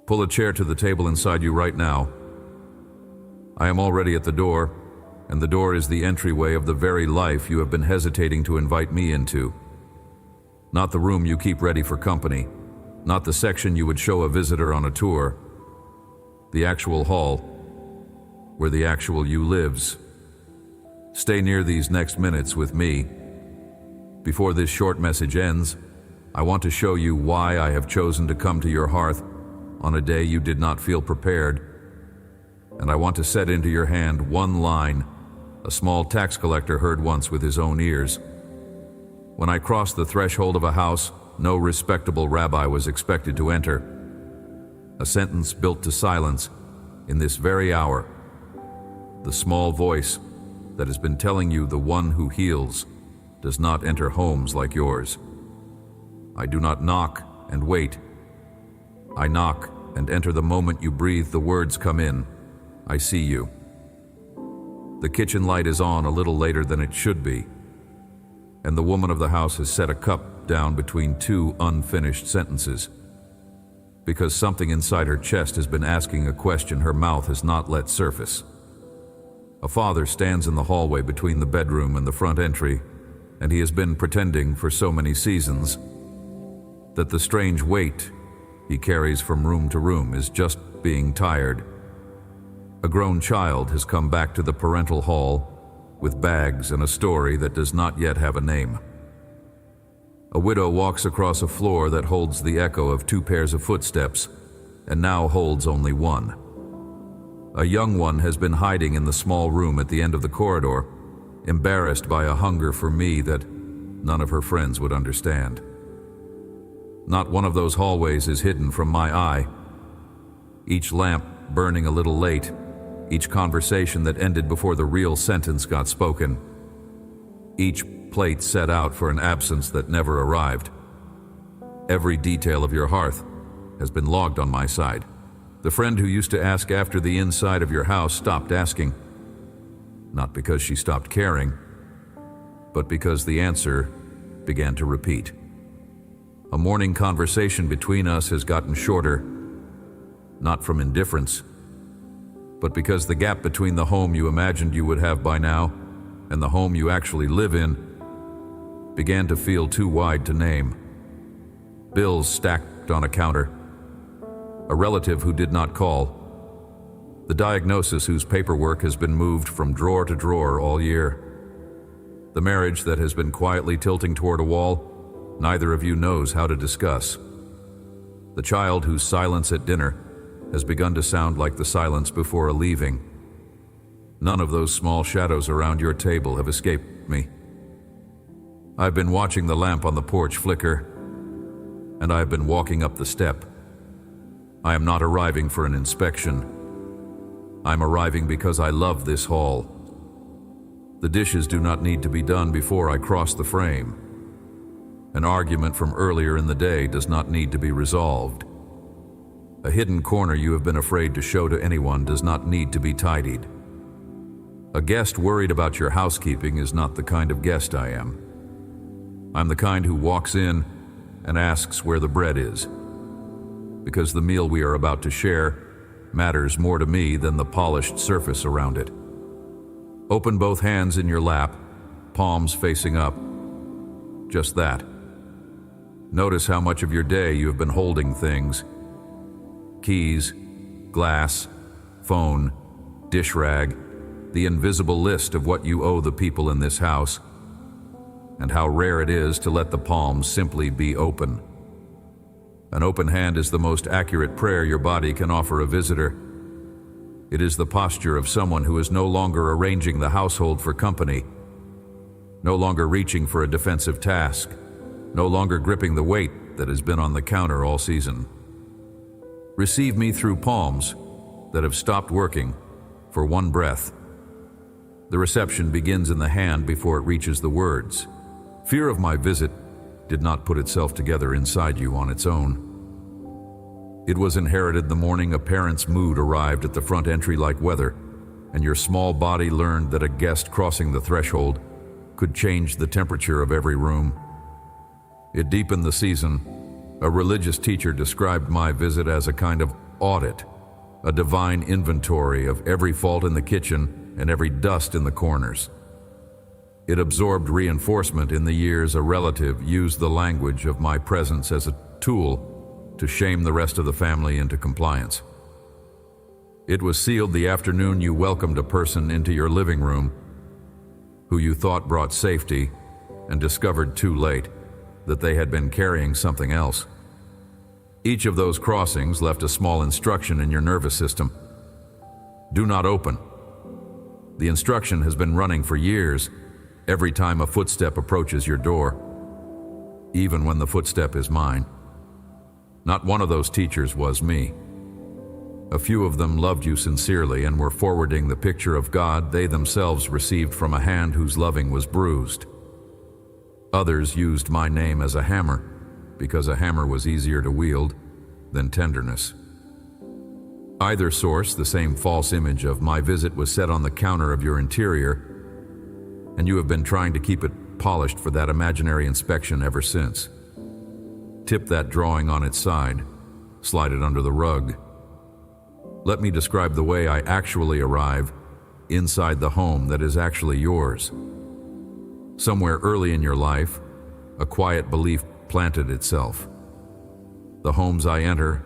Pull a chair to the table inside you right now. I am already at the door, and the door is the entryway of the very life you have been hesitating to invite me into. Not the room you keep ready for company, not the section you would show a visitor on a tour. The actual hall, where the actual you lives. Stay near these next minutes with me. Before this short message ends, I want to show you why I have chosen to come to your hearth on a day you did not feel prepared. And I want to set into your hand one line a small tax collector heard once with his own ears. When I crossed the threshold of a house no respectable rabbi was expected to enter. A sentence built to silence in this very hour. The small voice that has been telling you the one who heals does not enter homes like yours. I do not knock and wait. I knock and enter the moment you breathe. The words come in. I see you. The kitchen light is on a little later than it should be, and the woman of the house has set a cup down between two unfinished sentences. Because something inside her chest has been asking a question her mouth has not let surface. A father stands in the hallway between the bedroom and the front entry, and he has been pretending for so many seasons that the strange weight he carries from room to room is just being tired. A grown child has come back to the parental hall with bags and a story that does not yet have a name. A widow walks across a floor that holds the echo of two pairs of footsteps and now holds only one. A young one has been hiding in the small room at the end of the corridor, embarrassed by a hunger for me that none of her friends would understand. Not one of those hallways is hidden from my eye. Each lamp burning a little late, each conversation that ended before the real sentence got spoken, each plate set out for an absence that never arrived. Every detail of your hearth has been logged on my side. The friend who used to ask after the inside of your house stopped asking, not because she stopped caring, but because the answer began to repeat. A morning conversation between us has gotten shorter, not from indifference, but because the gap between the home you imagined you would have by now and the home you actually live in began to feel too wide to name. Bills stacked on a counter, a relative who did not call, the diagnosis whose paperwork has been moved from drawer to drawer all year, the marriage that has been quietly tilting toward a wall neither of you knows how to discuss, the child whose silence at dinner has begun to sound like the silence before a leaving. None of those small shadows around your table have escaped me. I've been watching the lamp on the porch flicker, and I've been walking up the step. I am not arriving for an inspection. I'm arriving because I love this hall. The dishes do not need to be done before I cross the frame. An argument from earlier in the day does not need to be resolved. A hidden corner you have been afraid to show to anyone does not need to be tidied. A guest worried about your housekeeping is not the kind of guest I am. I'm the kind who walks in and asks where the bread is, because the meal we are about to share matters more to me than the polished surface around it. Open both hands in your lap, palms facing up. Just that. Notice how much of your day you have been holding things. Keys, glass, phone, dish rag, the invisible list of what you owe the people in this house, and how rare it is to let the palms simply be open. An open hand is the most accurate prayer your body can offer a visitor. It is the posture of someone who is no longer arranging the household for company, no longer reaching for a defensive task, no longer gripping the weight that has been on the counter all season. Receive me through palms that have stopped working for one breath. The reception begins in the hand before it reaches the words. Fear of my visit did not put itself together inside you on its own. It was inherited the morning a parent's mood arrived at the front entry like weather, and your small body learned that a guest crossing the threshold could change the temperature of every room. It deepened the season. A religious teacher described my visit as a kind of audit, a divine inventory of every fault in the kitchen and every dust in the corners. It absorbed reinforcement in the years a relative used the language of my presence as a tool to shame the rest of the family into compliance. It was sealed the afternoon you welcomed a person into your living room who you thought brought safety and discovered too late that they had been carrying something else. Each of those crossings left a small instruction in your nervous system. Do not open. The instruction has been running for years every time a footstep approaches your door, even when the footstep is mine. Not one of those teachers was me. A few of them loved you sincerely and were forwarding the picture of God they themselves received from a hand whose loving was bruised. Others used my name as a hammer, because a hammer was easier to wield than tenderness. Either source, the same false image of my visit was set on the counter of your interior, and you have been trying to keep it polished for that imaginary inspection ever since. Tip that drawing on its side, slide it under the rug. Let me describe the way I actually arrive inside the home that is actually yours. Somewhere early in your life, a quiet belief planted itself. The homes I enter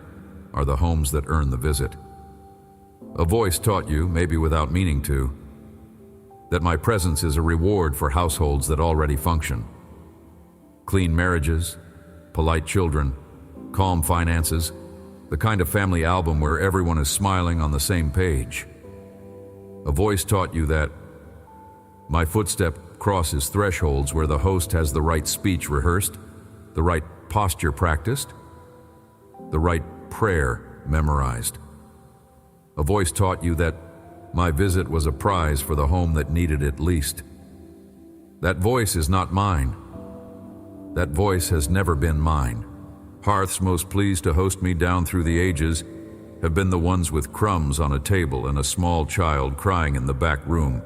are the homes that earn the visit. A voice taught you, maybe without meaning to, that my presence is a reward for households that already function. Clean marriages, polite children, calm finances, the kind of family album where everyone is smiling on the same page. A voice taught you that my footstep crosses thresholds where the host has the right speech rehearsed, the right posture practiced, the right prayer memorized. A voice taught you that my visit was a prize for the home that needed it least. That voice is not mine. That voice has never been mine. Hearths most pleased to host me down through the ages have been the ones with crumbs on a table and a small child crying in the back room.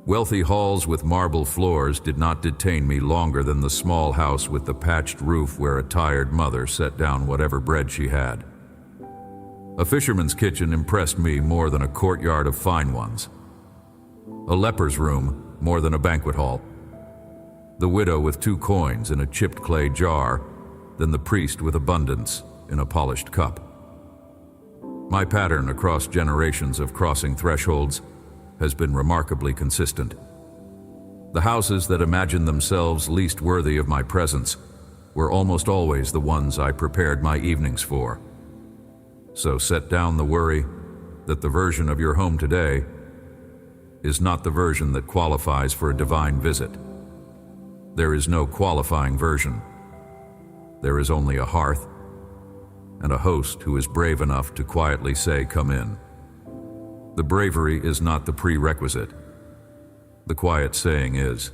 Wealthy halls with marble floors did not detain me longer than the small house with the patched roof where a tired mother set down whatever bread she had. A fisherman's kitchen impressed me more than a courtyard of fine ones. A leper's room more than a banquet hall. The widow with 2 coins in a chipped clay jar than the priest with abundance in a polished cup. My pattern across generations of crossing thresholds has been remarkably consistent. The houses that imagined themselves least worthy of my presence were almost always the ones I prepared my evenings for. So set down the worry that the version of your home today is not the version that qualifies for a divine visit. There is no qualifying version. There is only a hearth and a host who is brave enough to quietly say, "Come in." The bravery is not the prerequisite. The quiet saying is,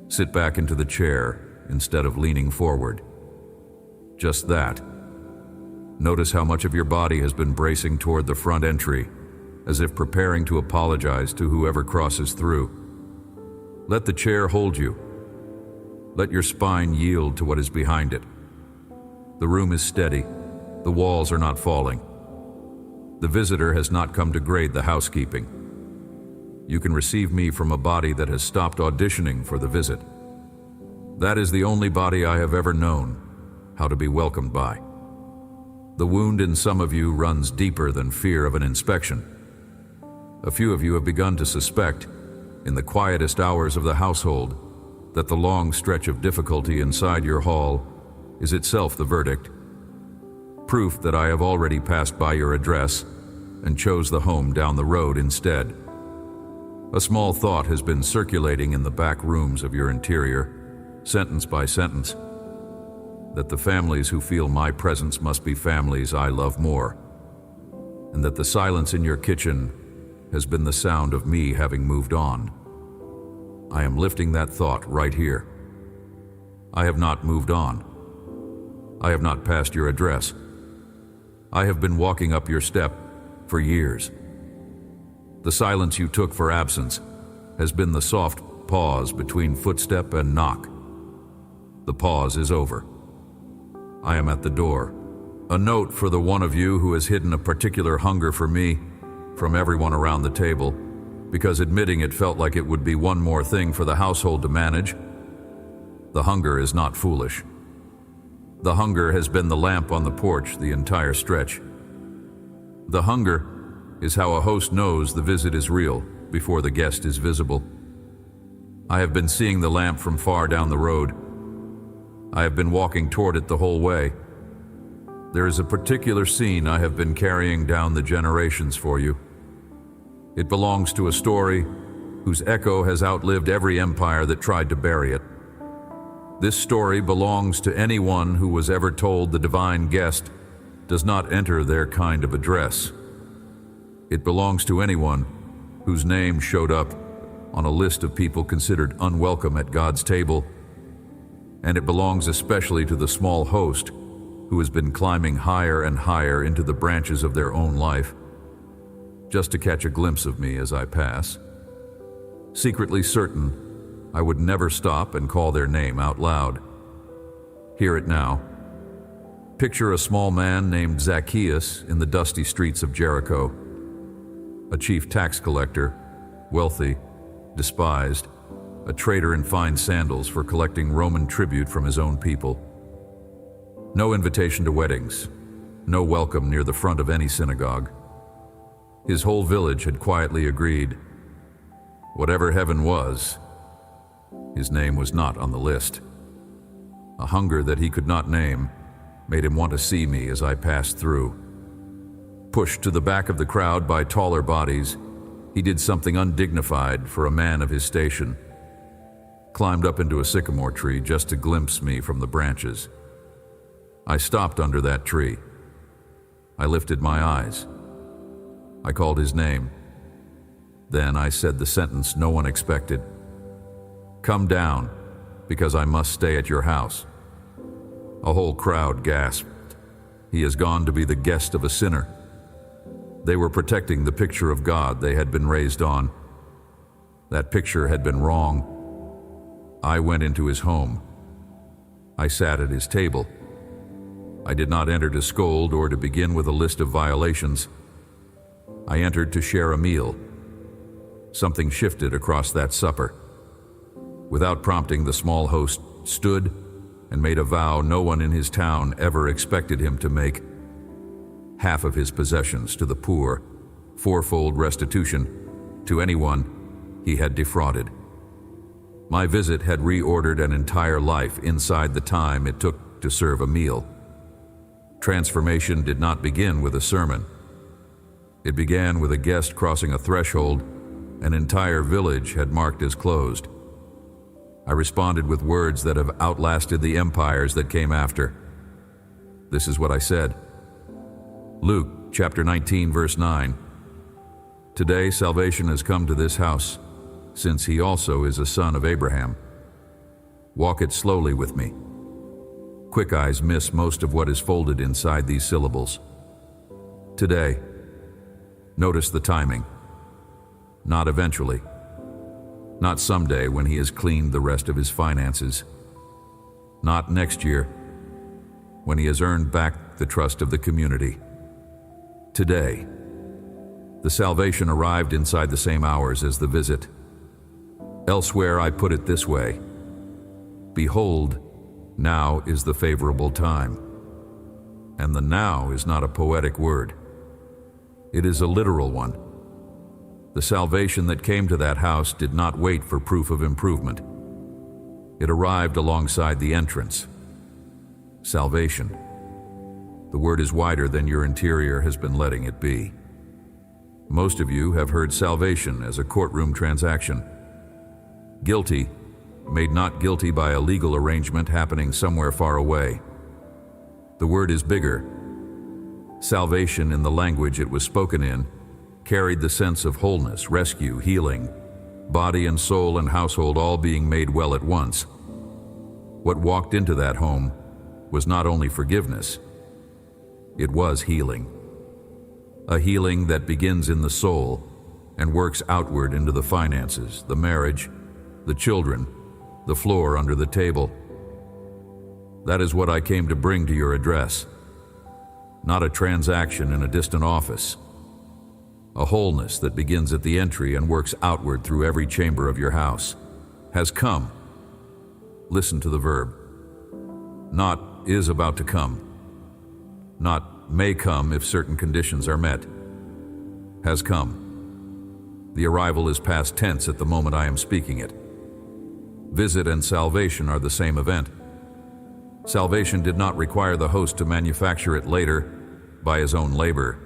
sit back into the chair instead of leaning forward. Just that. Notice how much of your body has been bracing toward the front entry, as if preparing to apologize to whoever crosses through. Let the chair hold you. Let your spine yield to what is behind it. The room is steady. The walls are not falling. The visitor has not come to grade the housekeeping. You can receive me from a body that has stopped auditioning for the visit. That is the only body I have ever known how to be welcomed by. The wound in some of you runs deeper than fear of an inspection. A few of you have begun to suspect, in the quietest hours of the household, that the long stretch of difficulty inside your hall is itself the verdict. Proof that I have already passed by your address and chose the home down the road instead. A small thought has been circulating in the back rooms of your interior, sentence by sentence, that the families who feel my presence must be families I love more, and that the silence in your kitchen has been the sound of me having moved on. I am lifting that thought right here. I have not moved on. I have not passed your address. I have been walking up your step for years. The silence you took for absence has been the soft pause between footstep and knock. The pause is over. I am at the door, A note for the one of you who has hidden a particular hunger for me from everyone around the table, because admitting it felt like it would be one more thing for the household to manage. The hunger is not foolish. The hunger has been the lamp on the porch the entire stretch. The hunger is how a host knows the visit is real before the guest is visible. I have been seeing the lamp from far down the road. I have been walking toward it the whole way. There is a particular scene I have been carrying down the generations for you. It belongs to a story whose echo has outlived every empire that tried to bury it. This story belongs to anyone who was ever told the divine guest does not enter their kind of address. It belongs to anyone whose name showed up on a list of people considered unwelcome at God's table, and it belongs especially to the small host who has been climbing higher and higher into the branches of their own life, just to catch a glimpse of me as I pass, secretly certain I would never stop and call their name out loud. Hear it now. Picture a small man named Zacchaeus in the dusty streets of Jericho, a chief tax collector, wealthy, despised, a trader in fine sandals for collecting Roman tribute from his own people. No invitation to weddings, no welcome near the front of any synagogue. His whole village had quietly agreed. Whatever heaven was, his name was not on the list. A hunger that he could not name made him want to see me as I passed through. Pushed to the back of the crowd by taller bodies, he did something undignified for a man of his station. Climbed up into a sycamore tree just to glimpse me from the branches. I stopped under that tree. I lifted my eyes. I called his name. Then I said the sentence no one expected. "Come down, because I must stay at your house." A whole crowd gasped. He has gone to be the guest of a sinner. They were protecting the picture of God they had been raised on. That picture had been wrong. I went into his home. I sat at his table. I did not enter to scold or to begin with a list of violations. I entered to share a meal. Something shifted across that supper. Without prompting, the small host stood and made a vow no one in his town ever expected him to make. Half of his possessions to the poor, fourfold restitution to anyone he had defrauded. My visit had reordered an entire life inside the time it took to serve a meal. Transformation did not begin with a sermon. It began with a guest crossing a threshold an entire village had marked as closed. I responded with words that have outlasted the empires that came after. This is what I said. Luke chapter 19, verse 9. Today salvation has come to this house, since he also is a son of Abraham. Walk it slowly with me. Quick eyes miss most of what is folded inside these syllables. Today. Notice the timing. Not eventually. Not someday when he has cleaned the rest of his finances. Not next year, when he has earned back the trust of the community. Today. The salvation arrived inside the same hours as the visit. Elsewhere I put it this way. Behold, now is the favorable time. And the now is not a poetic word. It is a literal one. The salvation that came to that house did not wait for proof of improvement. It arrived alongside the entrance. Salvation. The word is wider than your interior has been letting it be. Most of you have heard salvation as a courtroom transaction. Guilty, made not guilty by a legal arrangement happening somewhere far away. The word is bigger. Salvation in the language it was spoken in carried the sense of wholeness, rescue, healing, body and soul and household all being made well at once. What walked into that home was not only forgiveness, it was healing. A healing that begins in the soul and works outward into the finances, the marriage, the children, the floor under the table. That is what I came to bring to your address. not a transaction in a distant office. A wholeness that begins at the entry and works outward through every chamber of your house has come. Listen to the verb. Not is about to come. Not may come if certain conditions are met. Has come. The arrival is past tense at the moment I am speaking it. Visit and salvation are the same event. Salvation did not require the host to manufacture it later by his own labor.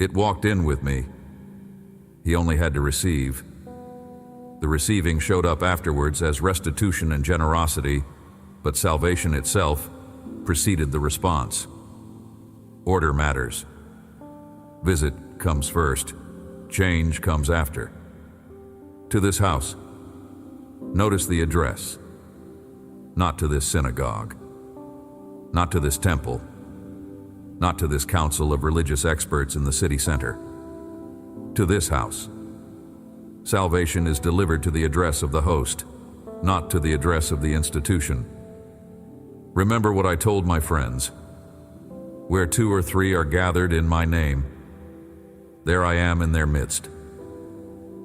It walked in with me. He only had to receive. The receiving showed up afterwards as restitution and generosity, but salvation itself preceded the response. Order matters. Visit comes first. Change comes after. To this house. Notice the address. Not to this synagogue. Not to this temple. Not to this council of religious experts in the city center. To this house. Salvation is delivered to the address of the host, not to the address of the institution. Remember what I told my friends. Where 2 or 3 are gathered in my name, there I am in their midst.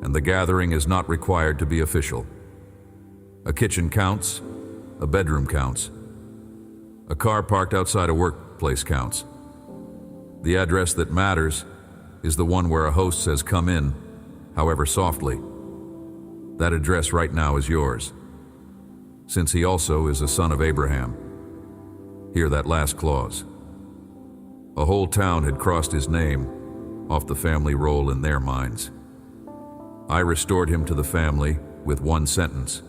And the gathering is not required to be official. A kitchen counts, a bedroom counts. A car parked outside a workplace counts. The address that matters is the one where a host says come in, however softly. That address right now is yours, since he also is a son of Abraham. Hear that last clause. A whole town had crossed his name off the family roll in their minds. I restored him to the family with one sentence.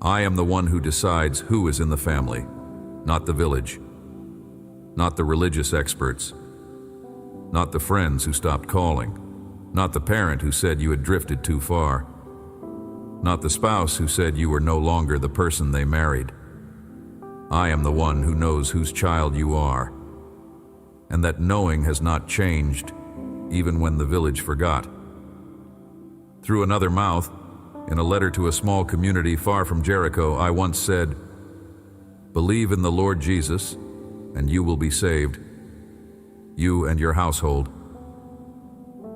I am the one who decides who is in the family, not the village, not the religious experts, not the friends who stopped calling, not the parent who said you had drifted too far, not the spouse who said you were no longer the person they married. I am the one who knows whose child you are, and that knowing has not changed even when the village forgot. Through another mouth, in a letter to a small community far from Jericho, I once said, "Believe in the Lord Jesus, and you will be saved, you and your household."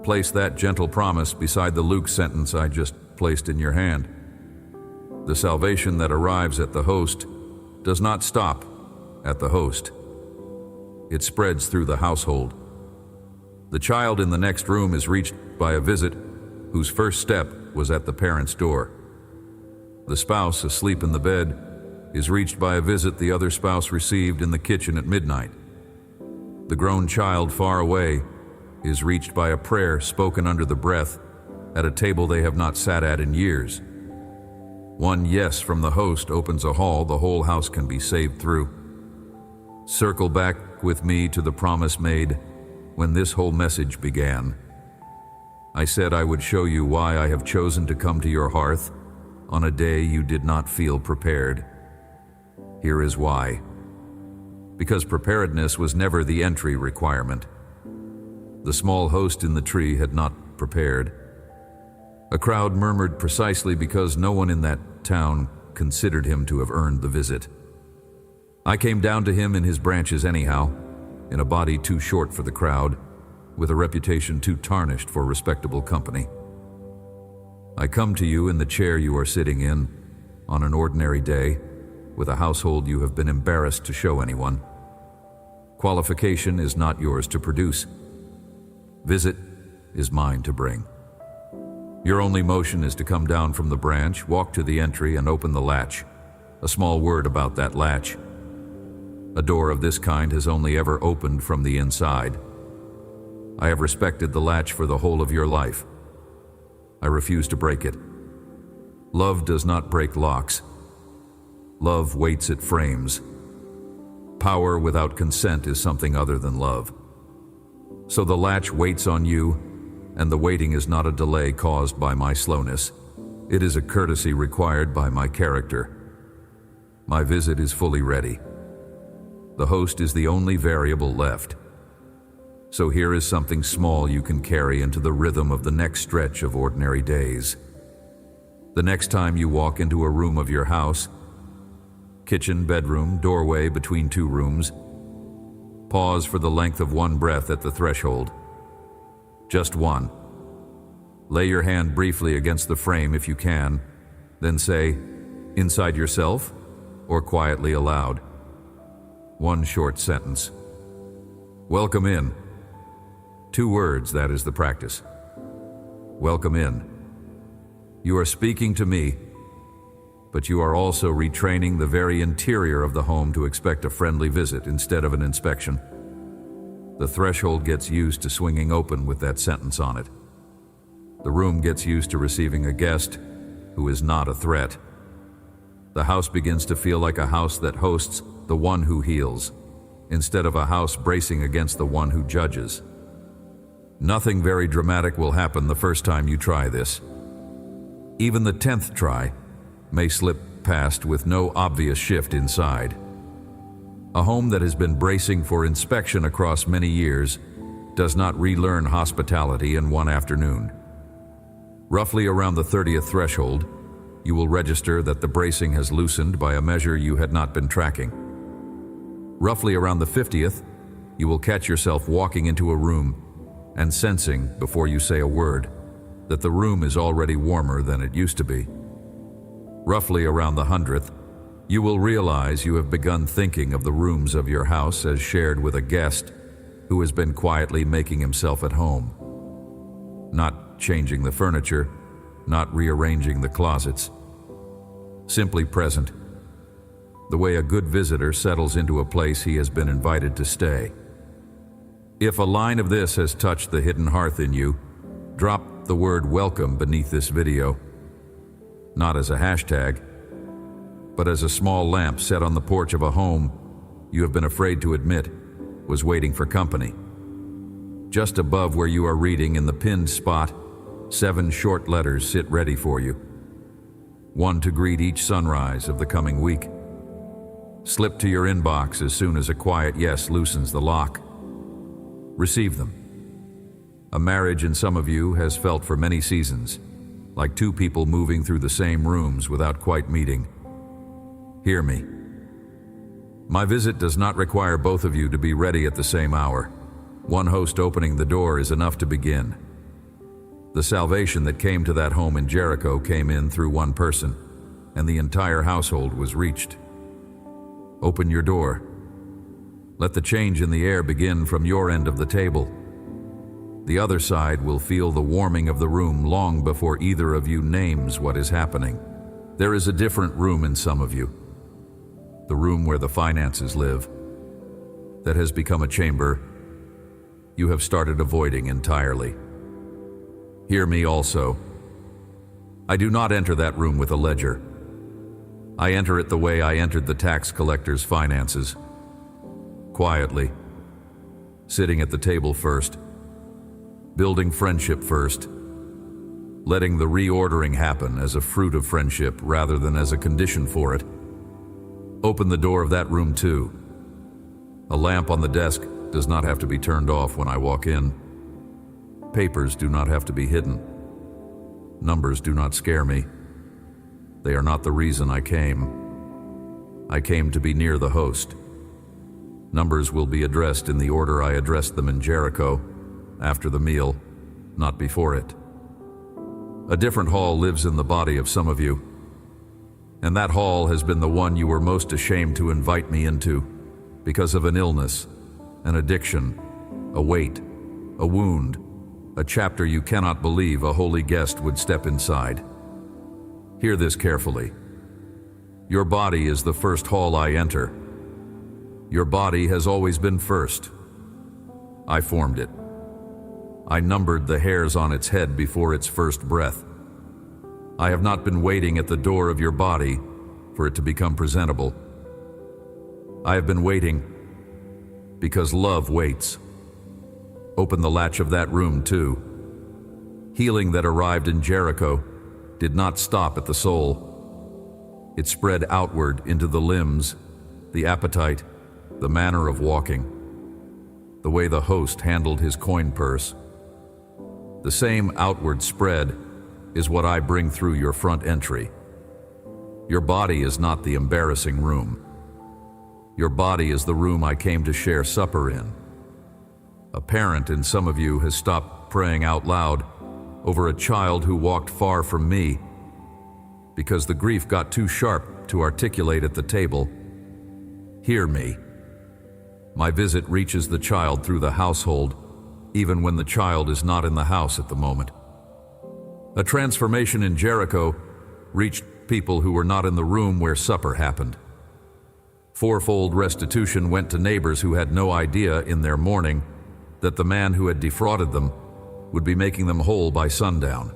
Place that gentle promise beside the Luke sentence I just placed in your hand. The salvation that arrives at the host does not stop at the host. It spreads through the household. The child in the next room is reached by a visit whose first step was at the parent's door. The spouse asleep in the bed is reached by a visit the other spouse received in the kitchen at midnight. The grown child far away is reached by a prayer spoken under the breath at a table they have not sat at in years. One yes from the host opens a hall the whole house can be saved through. Circle back with me to the promise made when this whole message began. I said I would show you why I have chosen to come to your hearth on a day you did not feel prepared. Here is why. Because preparedness was never the entry requirement. The small host in the tree had not prepared. A crowd murmured precisely because no one in that town considered him to have earned the visit. I came down to him in his branches anyhow, in a body too short for the crowd, with a reputation too tarnished for respectable company. I come to you in the chair you are sitting in, on an ordinary day, with a household you have been embarrassed to show anyone. Qualification is not yours to produce. Visit is mine to bring. Your only motion is to come down from the branch, walk to the entry, and open the latch. A small word about that latch. A door of this kind has only ever opened from the inside. I have respected the latch for the whole of your life. I refuse to break it. Love does not break locks. Love waits at frames. Power without consent is something other than love. So the latch waits on you, and the waiting is not a delay caused by my slowness. It is a courtesy required by my character. My visit is fully ready. The host is the only variable left. So here is something small you can carry into the rhythm of the next stretch of ordinary days. The next time you walk into a room of your house, kitchen, bedroom, doorway between two rooms, Pause for the length of one breath at the threshold. Just one. Lay your hand briefly against the frame if you can, then say, inside yourself, or quietly aloud. One short sentence. Welcome in. 2 words, that is the practice. Welcome in. You are speaking to me, but you are also retraining the very interior of the home to expect a friendly visit instead of an inspection. The threshold gets used to swinging open with that sentence on it. The room gets used to receiving a guest who is not a threat. The house begins to feel like a house that hosts the one who heals, instead of a house bracing against the one who judges. Nothing very dramatic will happen the first time you try this. Even the 10th try may slip past with no obvious shift inside. A home that has been bracing for inspection across many years does not relearn hospitality in one afternoon. Roughly around the 30th threshold, you will register that the bracing has loosened by a measure you had not been tracking. Roughly around the 50th, you will catch yourself walking into a room and sensing, before you say a word, that the room is already warmer than it used to be. Roughly around the 100th, you will realize you have begun thinking of the rooms of your house as shared with a guest who has been quietly making himself at home. Not changing the furniture, not rearranging the closets. Simply present, the way a good visitor settles into a place he has been invited to stay. If a line of this has touched the hidden hearth in you, drop the word welcome beneath this video. Not as a hashtag, but as a small lamp set on the porch of a home you have been afraid to admit was waiting for company. Just above where you are reading, in the pinned spot, 7 short letters sit ready for you. One to greet each sunrise of the coming week. Slip to your inbox as soon as a quiet yes loosens the lock. Receive them. A marriage in some of you has felt for many seasons, like 2 people moving through the same rooms without quite meeting. Hear me. My visit does not require both of you to be ready at the same hour. One host opening the door is enough to begin. The salvation that came to that home in Jericho came in through one person, and the entire household was reached. Open your door. Let the change in the air begin from your end of the table. The other side will feel the warming of the room long before either of you names what is happening. There is a different room in some of you. The room where the finances live, that has become a chamber you have started avoiding entirely. Hear me also. I do not enter that room with a ledger. I enter it the way I entered the tax collector's finances. Quietly, sitting at the table first, building friendship first, letting the reordering happen as a fruit of friendship rather than as a condition for it. Open the door of that room too. A lamp on the desk does not have to be turned off when I walk in. Papers do not have to be hidden. Numbers do not scare me. They are not the reason I came. I came to be near the host. Numbers will be addressed in the order I addressed them in Jericho, after the meal, not before it. A different hall lives in the body of some of you, and that hall has been the one you were most ashamed to invite me into because of an illness, an addiction, a weight, a wound, a chapter you cannot believe a holy guest would step inside. Hear this carefully. Your body is the first hall I enter. Your body has always been first. I formed it. I numbered the hairs on its head before its first breath. I have not been waiting at the door of your body for it to become presentable. I have been waiting because love waits. Open the latch of that room too. Healing that arrived in Jericho did not stop at the soul. It spread outward into the limbs, the appetite, the manner of walking, the way the host handled his coin purse. The same outward spread is what I bring through your front entry. Your body is not the embarrassing room. Your body is the room I came to share supper in. A parent in some of you has stopped praying out loud over a child who walked far from me because the grief got too sharp to articulate at the table. Hear me. My visit reaches the child through the household, even when the child is not in the house at the moment. A transformation in Jericho reached people who were not in the room where supper happened. Fourfold restitution went to neighbors who had no idea in their mourning that the man who had defrauded them would be making them whole by sundown.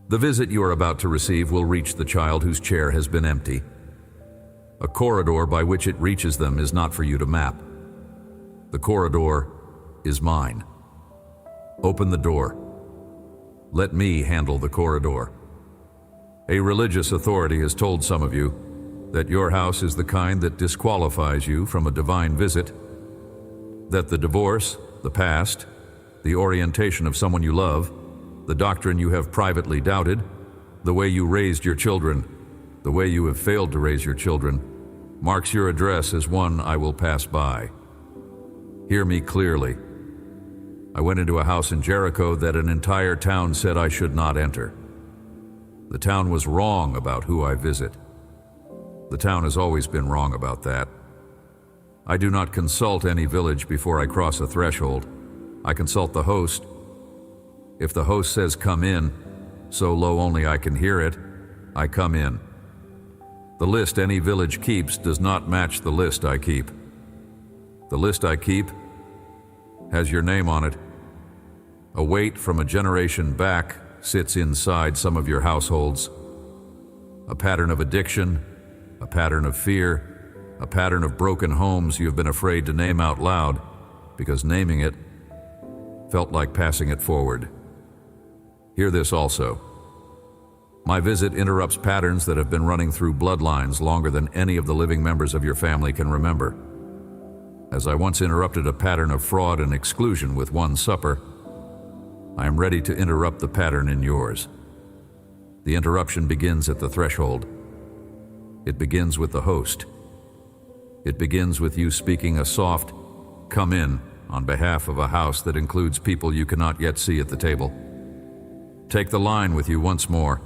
The visit you are about to receive will reach the child whose chair has been empty. A corridor by which it reaches them is not for you to map. The corridor is mine. Open the door. Let me handle the corridor. A religious authority has told some of you that your house is the kind that disqualifies you from a divine visit, that the divorce, the past, the orientation of someone you love, the doctrine you have privately doubted, the way you raised your children, the way you have failed to raise your children, marks your address as one I will pass by. Hear me clearly. I went into a house in Jericho that an entire town said I should not enter. The town was wrong about who I visit. The town has always been wrong about that. I do not consult any village before I cross a threshold. I consult the host. If the host says come in, so low only I can hear it, I come in. The list any village keeps does not match the list I keep. The list I keep has your name on it. A weight from a generation back sits inside some of your households. A pattern of addiction, a pattern of fear, a pattern of broken homes you have been afraid to name out loud because naming it felt like passing it forward. Hear this also. My visit interrupts patterns that have been running through bloodlines longer than any of the living members of your family can remember. As I once interrupted a pattern of fraud and exclusion with one supper, I am ready to interrupt the pattern in yours. The interruption begins at the threshold. It begins with the host. It begins with you speaking a soft, "Come in," on behalf of a house that includes people you cannot yet see at the table. Take the line with you once more,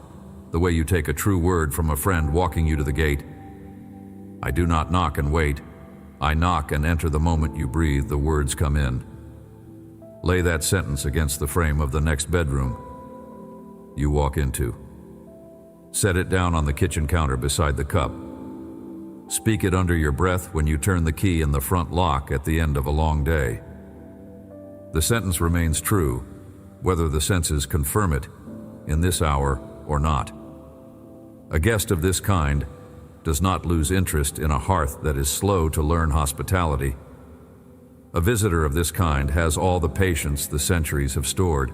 the way you take a true word from a friend walking you to the gate. I do not knock and wait. I knock and enter the moment you breathe, the words come in. Lay that sentence against the frame of the next bedroom you walk into. Set it down on the kitchen counter beside the cup. Speak it under your breath when you turn the key in the front lock at the end of a long day. The sentence remains true, whether the senses confirm it in this hour or not. A guest of this kind does not lose interest in a hearth that is slow to learn hospitality. A visitor of this kind has all the patience the centuries have stored.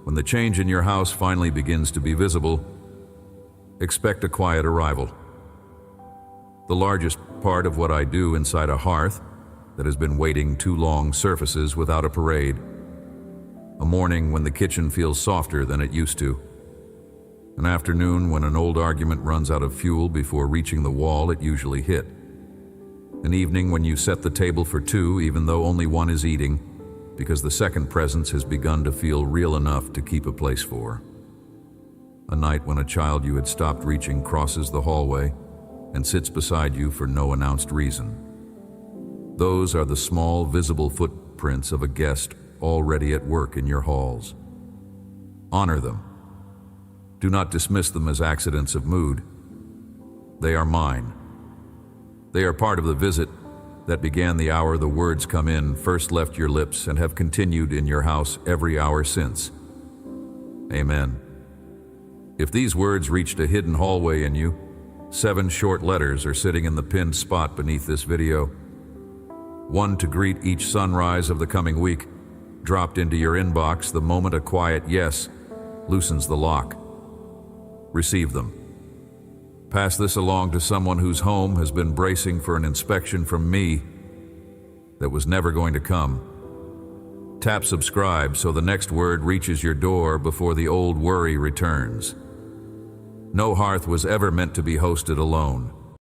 When the change in your house finally begins to be visible, expect a quiet arrival. The largest part of what I do inside a hearth that has been waiting too long surfaces without a parade. A morning when the kitchen feels softer than it used to. An afternoon when an old argument runs out of fuel before reaching the wall it usually hit. An evening when you set the table for two even though only one is eating, because the second presence has begun to feel real enough to keep a place for. A night when a child you had stopped reaching crosses the hallway and sits beside you for no announced reason. Those are the small, visible footprints of a guest already at work in your halls. Honor them. Do not dismiss them as accidents of mood. They are mine. They are part of the visit that began the hour the words come in, first left your lips, and have continued in your house every hour since. Amen. If these words reached a hidden hallway in you, 7 short letters are sitting in the pinned spot beneath this video. One to greet each sunrise of the coming week, dropped into your inbox the moment a quiet yes loosens the lock. Receive them. Pass this along to someone whose home has been bracing for an inspection from me that was never going to come. Tap subscribe so the next word reaches your door before the old worry returns. No hearth was ever meant to be hosted alone.